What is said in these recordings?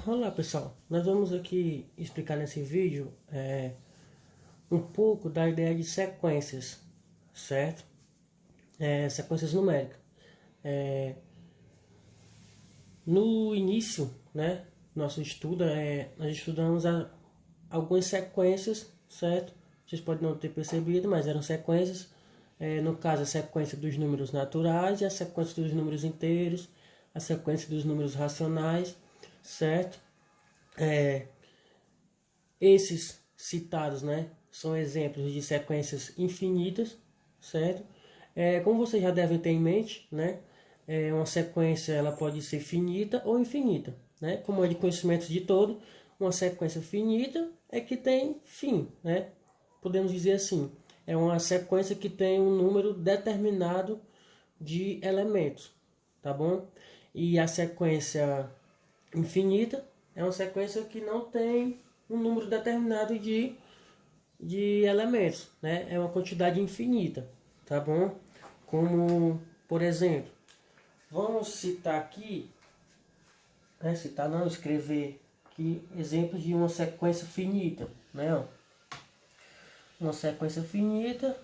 Olá pessoal, nós vamos aqui explicar nesse vídeo um pouco da ideia de sequências, certo? Sequências numéricas. No início, né, nosso estudo, nós estudamos algumas sequências, certo? Vocês podem não ter percebido, mas eram sequências. No caso, a sequência dos números naturais e a sequência dos números inteiros, a sequência dos números racionais, certo? Esses citados, né, são exemplos de sequências infinitas, certo? Como vocês já devem ter em mente, né, uma sequência ela pode ser finita ou infinita, né? Como é de conhecimento de todo, uma sequência finita é que tem fim, né? Podemos dizer assim, é uma sequência que tem um número determinado de elementos, tá bom? E a sequência infinita é uma sequência que não tem um número determinado de elementos, né? É uma quantidade infinita, tá bom? Como, por exemplo, vamos citar aqui, citar não, escrever aqui exemplos de uma sequência finita, né? Uma sequência finita.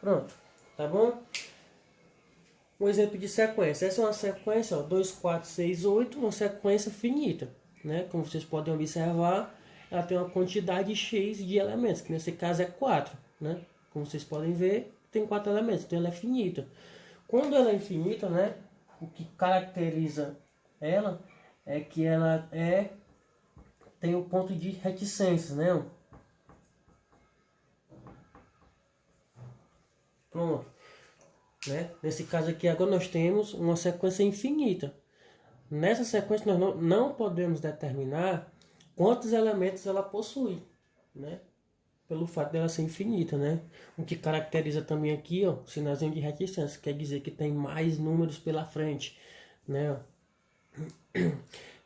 Pronto, tá bom? Um exemplo de sequência. Essa é uma sequência, ó, 2, 4, 6, 8, uma sequência finita, né? Como vocês podem observar, ela tem uma quantidade X de elementos, que nesse caso é 4, né? Como vocês podem ver, tem 4 elementos, então ela é finita. Quando ela é infinita, né, o que caracteriza ela é que ela tem o ponto de reticência, né? Pronto. Né? Nesse caso aqui, agora nós temos uma sequência infinita. Nessa sequência, nós não podemos determinar quantos elementos ela possui, né? Pelo fato dela ser infinita, né? O que caracteriza também aqui, ó, o sinalzinho de reticência, quer dizer que tem mais números pela frente, né?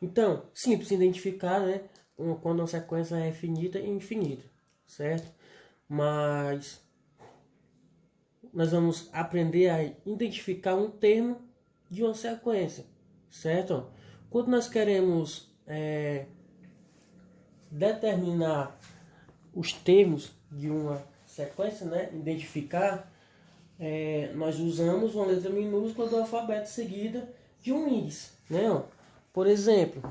Então, simples identificar, né? Quando uma sequência é finita e infinita, certo? Mas nós vamos aprender a identificar um termo de uma sequência, certo? Quando nós queremos determinar os termos de uma sequência, né? Identificar, nós usamos uma letra minúscula do alfabeto seguida de um índice, né? Por exemplo,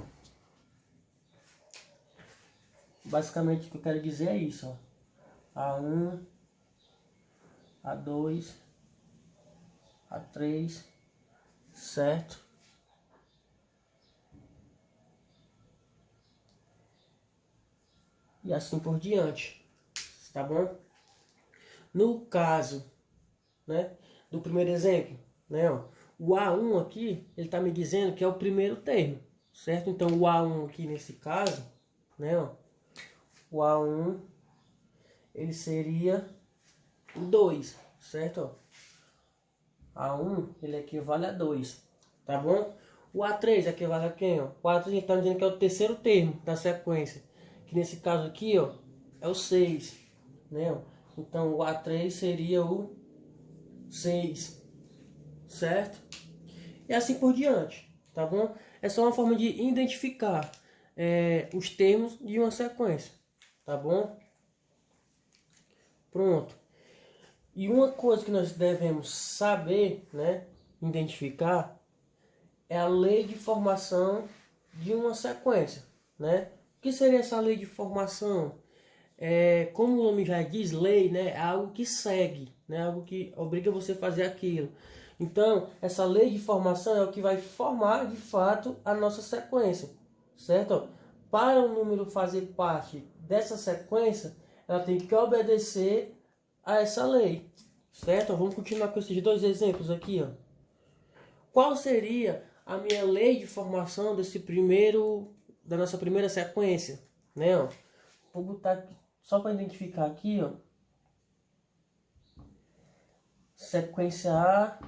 basicamente o que eu quero dizer é isso, ó. A1, A2, A3, certo? E assim por diante, tá bom? No caso, né, do primeiro exemplo, né, ó, o A1 aqui, ele está me dizendo que é o primeiro termo, certo? Então o A1 aqui nesse caso, né, ó, o A1 ele seria 2, certo? A1 ele equivale a 2, tá bom? O A3 equivale a quem? Ó? O A3 está dizendo que é o terceiro termo da sequência, que nesse caso aqui, ó, é o 6, né? Então o A3 seria o 6, certo? E assim por diante, tá bom? É só uma forma de identificar os termos de uma sequência, tá bom? Pronto. E uma coisa que nós devemos saber, né, identificar, é a lei de formação de uma sequência, né? O que seria essa lei de formação? Como o nome já diz, lei, né, é algo que segue, né, algo que obriga você a fazer aquilo. Então, essa lei de formação é o que vai formar, de fato, a nossa sequência, certo? Para o número fazer parte dessa sequência, ela tem que obedecer a essa lei, certo? Vamos continuar com esses dois exemplos aqui, ó. Qual seria a minha lei de formação da nossa primeira sequência, né? Ó? Vou botar aqui, só para identificar aqui, ó. Sequência A,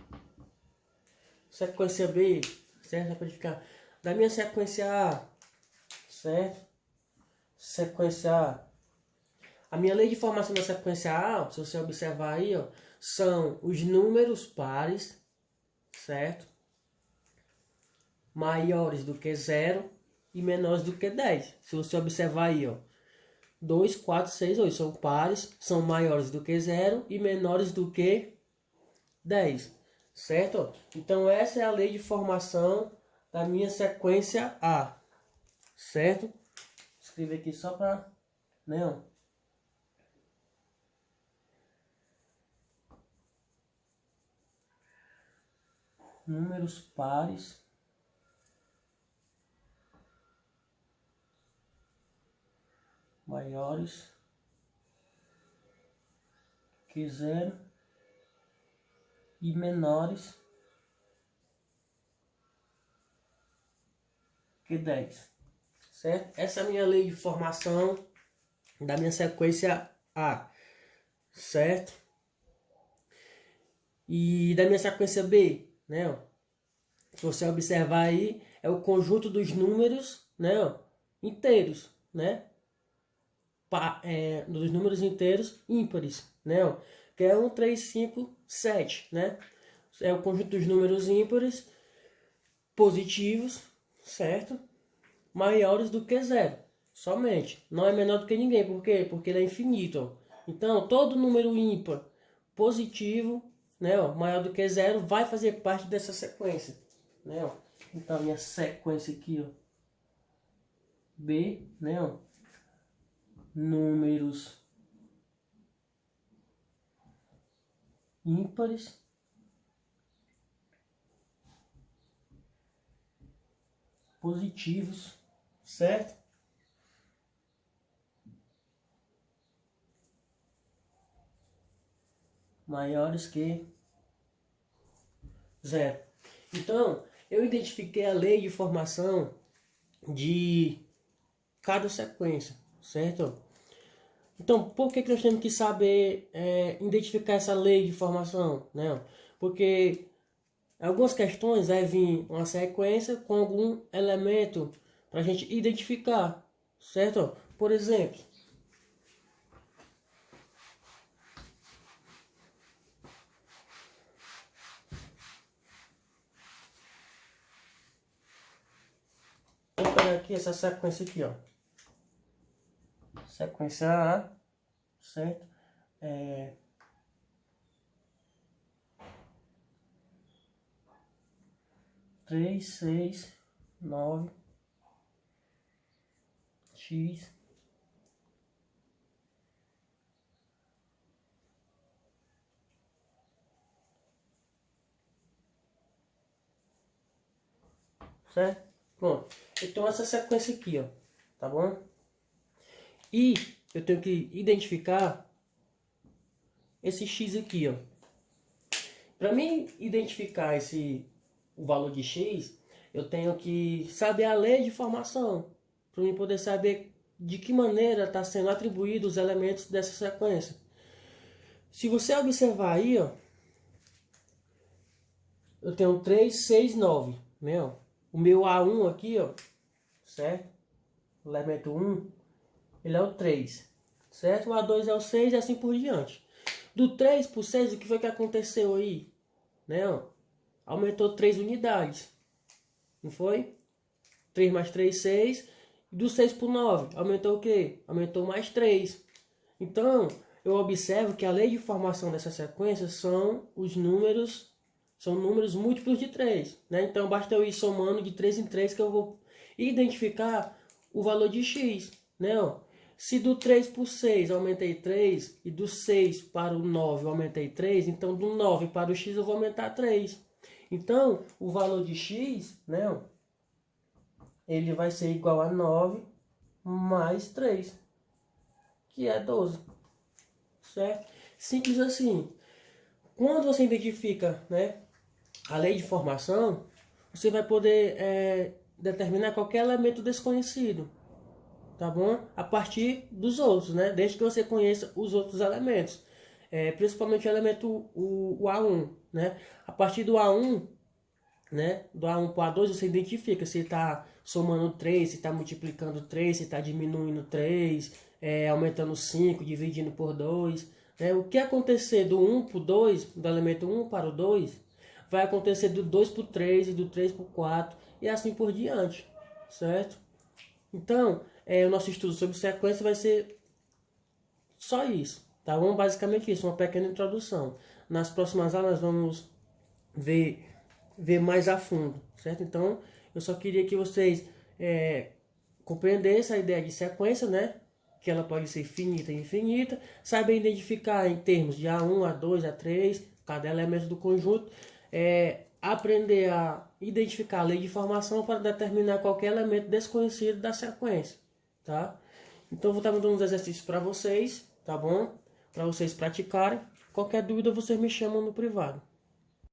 sequência B, certo? Para identificar. Da minha sequência A, certo? Sequência A. A minha lei de formação da sequência A, se você observar aí, ó, são os números pares, certo? Maiores do que 0 e menores do que 10. Se você observar aí, ó, 2, 4, 6, 8 são pares, são maiores do que 0 e menores do que 10, certo? Então essa é a lei de formação da minha sequência A, certo? Vou escrever aqui só para, né, ó. Números pares maiores que 0 e menores que 10, certo? Essa é a minha lei de formação da minha sequência A, certo? E da minha sequência B, né, ó, se você observar aí, é o conjunto dos números, né, ó, inteiros, né? Dos números inteiros ímpares, né, ó, que é 1, 3, 5, 7, né? É o conjunto dos números ímpares positivos, certo? Maiores do que 0, somente. Não é menor do que ninguém, por quê? Porque ele é infinito, ó. Então, todo número ímpar positivo, né, ó, maior do que 0, vai fazer parte dessa sequência, né, ó. Então, a minha sequência aqui, ó, B, né, ó, números ímpares positivos, certo? Maiores que 0. Então, eu identifiquei a lei de formação de cada sequência, certo? Então, por que nós temos que saber identificar essa lei de formação, né? Porque algumas questões vai vir uma sequência com algum elemento para a gente identificar, certo? Por exemplo, vou pegar aqui essa sequência aqui, ó. Sequência A, certo? 3, 6, 9, X, certo? Pronto. Então essa sequência aqui, ó, tá bom? E eu tenho que identificar esse X aqui, ó. Para mim identificar o valor de X, eu tenho que saber a lei de formação, para mim poder saber de que maneira está sendo atribuídos os elementos dessa sequência. Se você observar aí, ó, eu tenho 3, 6, 9, né? Ó. O meu A1 aqui, ó, certo? O elemento 1, ele é o 3, certo? O A2 é o 6 e assim por diante. Do 3 para o 6, o que foi que aconteceu aí? Né? Ó, aumentou 3 unidades, não foi? 3 mais 3, 6. Do 6 para o 9, aumentou o quê? Aumentou mais 3. Então, eu observo que a lei de formação dessa sequência são números múltiplos de 3. Né? Então, basta eu ir somando de 3 em 3 que eu vou identificar o valor de x. Né? Ó, se do 3 para o 6 aumentei 3, e do 6 para o 9 eu aumentei 3, então do 9 para o x eu vou aumentar 3. Então, o valor de x, né, ó, ele vai ser igual a 9 mais 3, que é 12. Certo? Simples assim. Quando você identifica, né, a lei de formação, você vai poder determinar qualquer elemento desconhecido, tá bom? A partir dos outros, né? Desde que você conheça os outros elementos. Principalmente o elemento o A1, né? A partir do A1, né? Do A1 para o A2 você identifica se está somando 3, se está multiplicando 3, se está diminuindo 3, aumentando 5, dividindo por 2. O que acontecer do 1 para o 2, do elemento 1 para o 2, vai acontecer do 2 para o 3 e do 3 para o 4 e assim por diante, certo? Então, o nosso estudo sobre sequência vai ser só isso, tá bom? Basicamente isso, uma pequena introdução. Nas próximas aulas vamos ver mais a fundo, certo? Então, eu só queria que vocês compreendessem a ideia de sequência, né? Que ela pode ser finita e infinita, saibam identificar em termos de A1, A2, A3, cada elemento do conjunto, aprender a identificar a lei de formação para determinar qualquer elemento desconhecido da sequência, tá? Então, eu vou estar mandando uns exercícios para vocês, tá bom? Para vocês praticarem. Qualquer dúvida, vocês me chamam no privado.